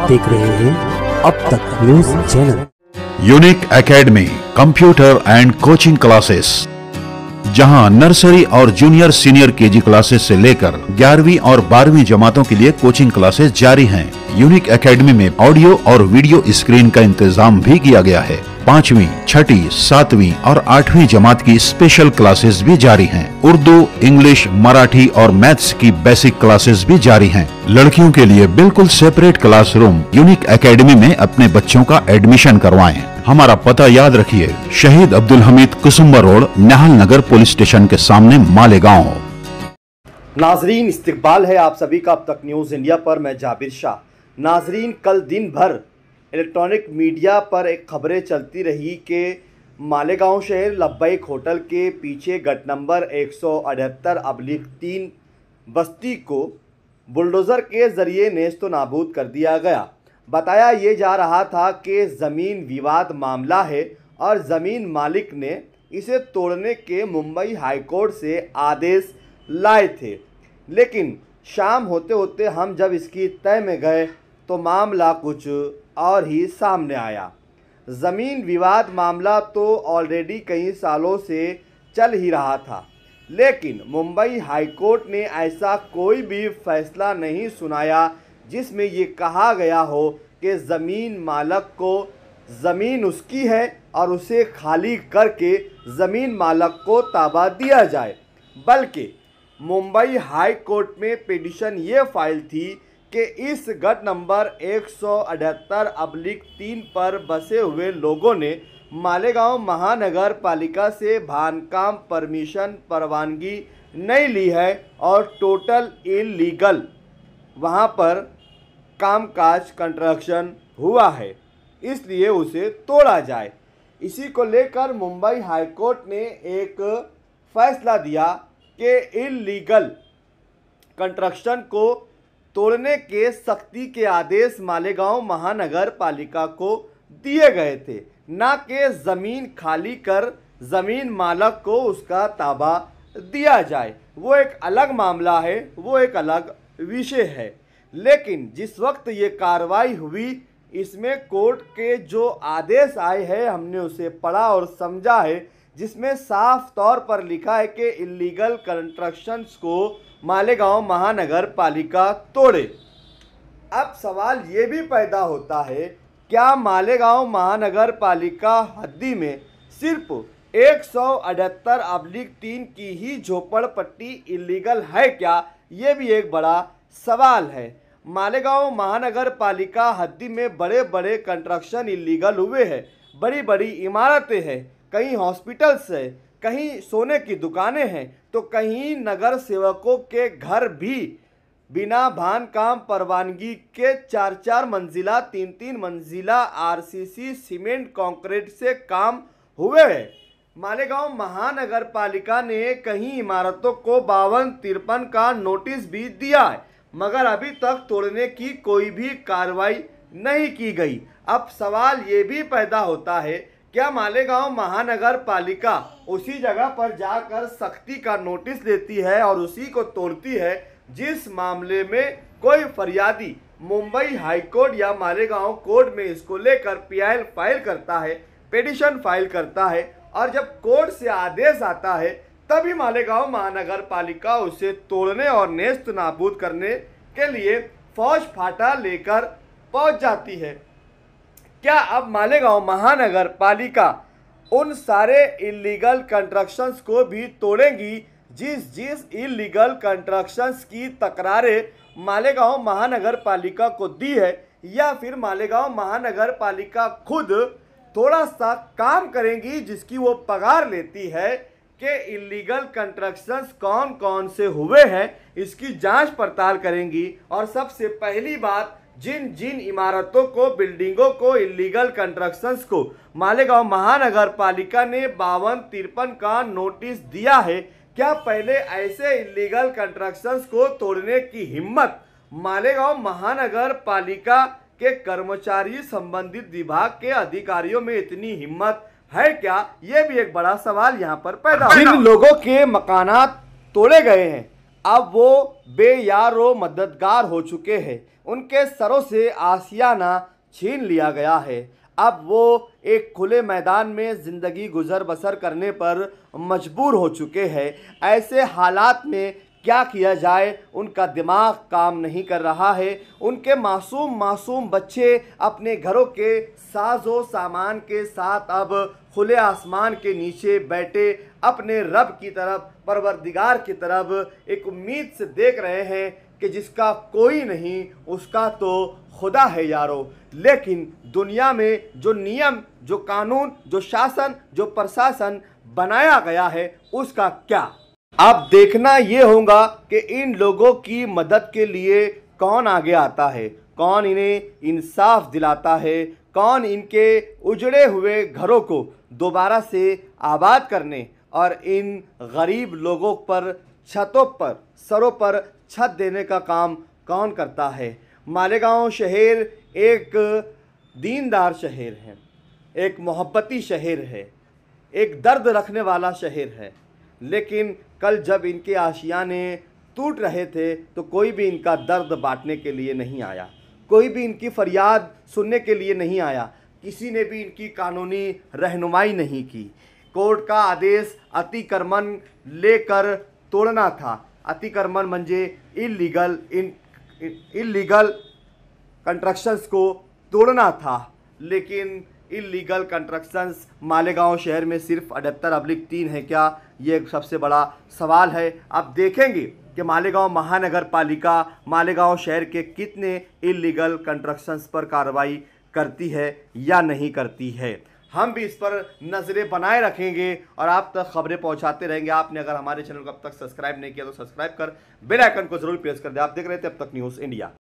देख रहे हैं अब तक news channel. Unique academy computer and coaching classes, जहां नर्सरी और जूनियर सीनियर केजी क्लासेस से लेकर 11वीं और 12वीं जमातों के लिए कोचिंग क्लासेस जारी हैं। यूनिक एकेडमी में ऑडियो और वीडियो स्क्रीन का इंतजाम भी किया गया है। 5वीं, 6ठी, 7वीं और 8वीं जमात की स्पेशल क्लासेस भी जारी हैं। उर्दू, इंग्लिश, मराठी और मैथ्स की बेसिक क्लासेस भी जारी हैं। लड़कियों के लिए बिल्कुल सेपरेट क्लासरूम। यूनिक एकेडमी में अपने बच्चों का एडमिशन करवाएं। हमारा पता याद रखिए, शहीद अब्दुल हमीद कुसुम्बा रोड, निहाल नगर पुलिस स्टेशन के सामने, मालेगांव। नाजरीन, इस्तकबाल है आप सभी का अब तक न्यूज़ इंडिया पर। मैं जाबिर शाह। नाजरीन, कल दिन भर इलेक्ट्रॉनिक मीडिया पर एक खबरें चलती रही कि मालेगांव शहर लब्बैक होटल के पीछे गट नंबर 178/3 बस्ती को बुलडोज़र के ज़रिए नेस्तो नाबूद कर दिया गया। बताया ये जा रहा था कि ज़मीन विवाद मामला है और ज़मीन मालिक ने इसे तोड़ने के मुंबई हाई कोर्ट से आदेश लाए थे, लेकिन शाम होते होते हम जब इसकी तय में गए तो मामला कुछ और ही सामने आया। ज़मीन विवाद मामला तो ऑलरेडी कई सालों से चल ही रहा था, लेकिन मुंबई हाई कोर्ट ने ऐसा कोई भी फैसला नहीं सुनाया जिसमें ये कहा गया हो कि ज़मीन मालक को ज़मीन उसकी है और उसे खाली करके ज़मीन मालक को ताबा दिया जाए। बल्कि मुंबई हाई कोर्ट में पिटीशन ये फाइल थी कि इस गट नंबर 178/3 पर बसे हुए लोगों ने मालेगांव महानगर पालिका से बांधकाम परमिशन परवानगी नहीं ली है और टोटल इलीगल वहां पर कामकाज कंस्ट्रक्शन हुआ है, इसलिए उसे तोड़ा जाए। इसी को लेकर मुंबई हाई कोर्ट ने एक फैसला दिया कि इलीगल कंस्ट्रक्शन को तोड़ने के सख्ती के आदेश मालेगांव महानगर पालिका को दिए गए थे, ना कि ज़मीन खाली कर ज़मीन मालक को उसका ताबा दिया जाए। वो एक अलग मामला है, वो एक अलग विषय है। लेकिन जिस वक्त ये कार्रवाई हुई, इसमें कोर्ट के जो आदेश आए हैं हमने उसे पढ़ा और समझा है, जिसमें साफ तौर पर लिखा है कि इलीगल कंस्ट्रक्शंस को मालेगांव महानगर पालिका तोड़े। अब सवाल ये भी पैदा होता है, क्या मालेगांव महानगर पालिका हद्दी में सिर्फ 178/3 की ही झोपड़पट्टी इलीगल है क्या? ये भी एक बड़ा सवाल है। मालेगांव महानगर पालिका हद्दी में बड़े बड़े कंस्ट्रक्शन इलीगल हुए हैं। बड़ी बड़ी इमारतें हैं, कहीं हॉस्पिटल्स है, कहीं सोने की दुकानें हैं, तो कहीं नगर सेवकों के घर भी बिना बांधकाम परवानगी के 4-4 मंजिला 3-3 मंजिला आरसीसी सीमेंट कंक्रीट से काम हुए हैं। मालेगांव महानगर पालिका ने कहीं इमारतों को 52-53 का नोटिस भी दिया है, मगर अभी तक तोड़ने की कोई भी कार्रवाई नहीं की गई। अब सवाल ये भी पैदा होता है, क्या मालेगांव महानगर पालिका उसी जगह पर जाकर सख्ती का नोटिस देती है और उसी को तोड़ती है जिस मामले में कोई फरियादी मुंबई हाई कोर्ट या मालेगांव कोर्ट में इसको लेकर पीआईएल फाइल करता है, पिटीशन फाइल करता है, और जब कोर्ट से आदेश आता है तभी मालेगांव महानगर पालिका उसे तोड़ने और नेस्त नाबूद करने के लिए फौज फाटा लेकर पहुंच जाती है। क्या अब मालेगांव महानगर पालिका उन सारे इलीगल कंस्ट्रक्शंस को भी तोड़ेंगी जिस इलीगल कंस्ट्रक्शंस की तकरारें मालेगांव महानगर पालिका को दी है, या फिर मालेगांव महानगर पालिका खुद थोड़ा सा काम करेंगी जिसकी वो पगार लेती है कि इलीगल कंस्ट्रक्शंस कौन कौन से हुए हैं, इसकी जांच पड़ताल करेंगी। और सबसे पहली बात, जिन जिन इमारतों को, बिल्डिंगों को, इलीगल कंस्ट्रक्शंस को मालेगांव महानगर पालिका ने 52-53 का नोटिस दिया है, क्या पहले ऐसे इलीगल कंस्ट्रक्शंस को तोड़ने की हिम्मत मालेगांव महानगर पालिका के कर्मचारी, संबंधित विभाग के अधिकारियों में इतनी हिम्मत है क्या? ये भी एक बड़ा सवाल यहाँ पर पैदा। जिन लोगों के मकानात तोड़े गए हैं, अब वो बेयारो मददगार हो चुके हैं। उनके सरों से आशियाना छीन लिया गया है। अब वो एक खुले मैदान में ज़िंदगी गुजर बसर करने पर मजबूर हो चुके हैं। ऐसे हालात में क्या किया जाए, उनका दिमाग काम नहीं कर रहा है। उनके मासूम बच्चे अपने घरों के साजो सामान के साथ अब खुले आसमान के नीचे बैठे अपने रब की तरफ, परवरदिगार की तरफ एक उम्मीद से देख रहे हैं कि जिसका कोई नहीं उसका तो खुदा है यारो। लेकिन दुनिया में जो नियम, जो कानून, जो शासन, जो प्रशासन बनाया गया है, उसका क्या? अब देखना ये होगा कि इन लोगों की मदद के लिए कौन आगे आता है, कौन इन्हें इंसाफ दिलाता है, कौन इनके उजड़े हुए घरों को दोबारा से आबाद करने और इन गरीब लोगों पर छतों पर, सरों पर छत देने का काम कौन करता है। मालेगांव शहर एक दीनदार शहर है, एक मोहब्बती शहर है, एक दर्द रखने वाला शहर है। लेकिन कल जब इनके आशियाने टूट रहे थे तो कोई भी इनका दर्द बांटने के लिए नहीं आया, कोई भी इनकी फरियाद सुनने के लिए नहीं आया, किसी ने भी इनकी कानूनी रहनुमाई नहीं की। कोर्ट का आदेश अतिक्रमण लेकर तोड़ना था। अतिक्रमण म्हणजे इलीगल कंस्ट्रक्शंस को तोड़ना था। लेकिन इलीगल कंस्ट्रक्शंस मालेगांव शहर में सिर्फ 78/3 है क्या? ये एक सबसे बड़ा सवाल है। अब देखेंगे कि मालेगांव महानगर पालिका मालेगांव शहर के कितने इलीगल कंस्ट्रक्शंस पर कार्रवाई करती है या नहीं करती है। हम भी इस पर नज़रें बनाए रखेंगे और आप तक खबरें पहुंचाते रहेंगे। आपने अगर हमारे चैनल को अब तक सब्सक्राइब नहीं किया तो सब्सक्राइब कर बेल आइकन को जरूर प्रेस कर दें। आप देख रहे थे अब तक न्यूज़ इंडिया।